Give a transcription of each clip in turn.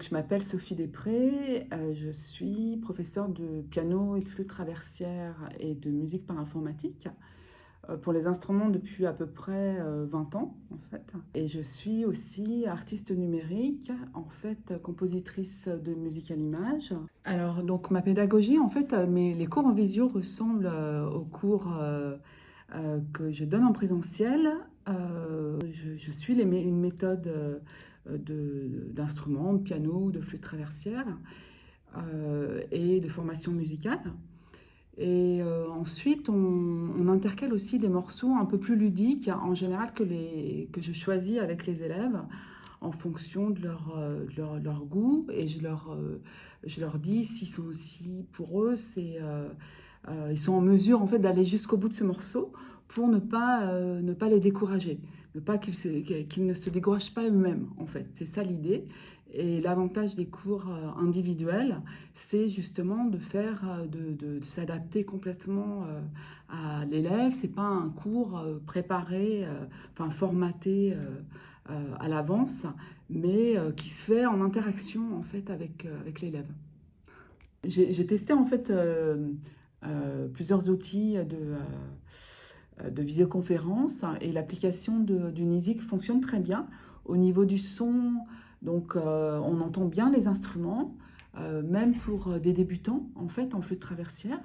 je m'appelle Sophie Després, je suis professeure de piano et de flûte traversière et de musique par informatique pour les instruments depuis à peu près 20 ans en fait. Et je suis aussi artiste numérique, en fait compositrice de musique à l'image. Alors donc ma pédagogie en fait, les cours en visio ressemblent aux cours que je donne en présentiel. Je suis une méthode d'instruments, de piano ou de flûte traversière et de formation musicale. Et ensuite, on intercale aussi des morceaux un peu plus ludiques, en général que je choisis avec les élèves en fonction de leur goût. Et je leur dis si pour eux, ils sont en mesure en fait, d'aller jusqu'au bout de ce morceau pour ne pas les décourager, qu'ils ne se découragent pas eux-mêmes, en fait. C'est ça l'idée. Et l'avantage des cours individuels, c'est justement de s'adapter complètement à l'élève. C'est pas un cours préparé, enfin formaté à l'avance, mais qui se fait en interaction en fait avec l'élève. J'ai testé en fait plusieurs outils de vidéoconférence et l'application d'Unizik fonctionne très bien. Au niveau du son, donc on entend bien les instruments, même pour des débutants en fait en flûte traversière.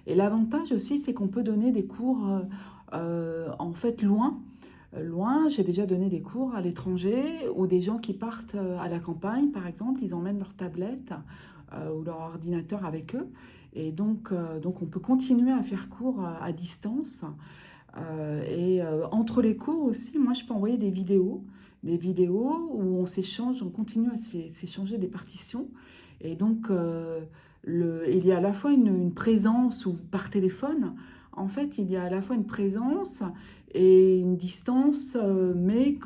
Et l'avantage aussi, c'est qu'on peut donner des cours en fait loin. Loin, j'ai déjà donné des cours à l'étranger ou des gens qui partent à la campagne, par exemple, ils emmènent leur tablette ou leur ordinateur avec eux. Et donc on peut continuer à faire cours à distance. Entre les cours aussi, moi, je peux envoyer des vidéos où on s'échange, on continue à s'échanger des partitions. Et donc, il y a à la fois une présence ou par téléphone. En fait, il y a à la fois une présence et une distance, mais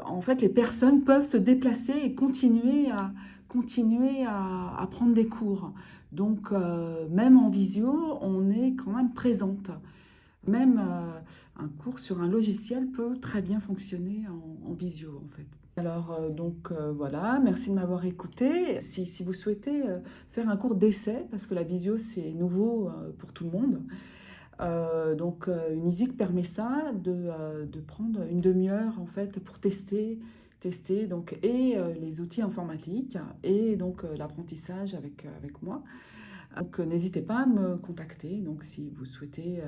en fait, les personnes peuvent se déplacer et continuer à prendre des cours. Donc, même en visio, on est quand même présente. Même un cours sur un logiciel peut très bien fonctionner en visio, en fait. Alors, voilà, merci de m'avoir écouté. Si vous souhaitez faire un cours d'essai, parce que la visio, c'est nouveau pour tout le monde, Unizik permet ça, de prendre une demi-heure, en fait, pour tester donc, les outils informatiques et donc l'apprentissage avec moi. Donc n'hésitez pas à me contacter donc, si vous souhaitez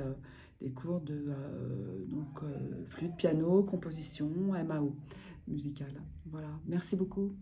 des cours de flûte, piano, composition, MAO musicale. Voilà, merci beaucoup.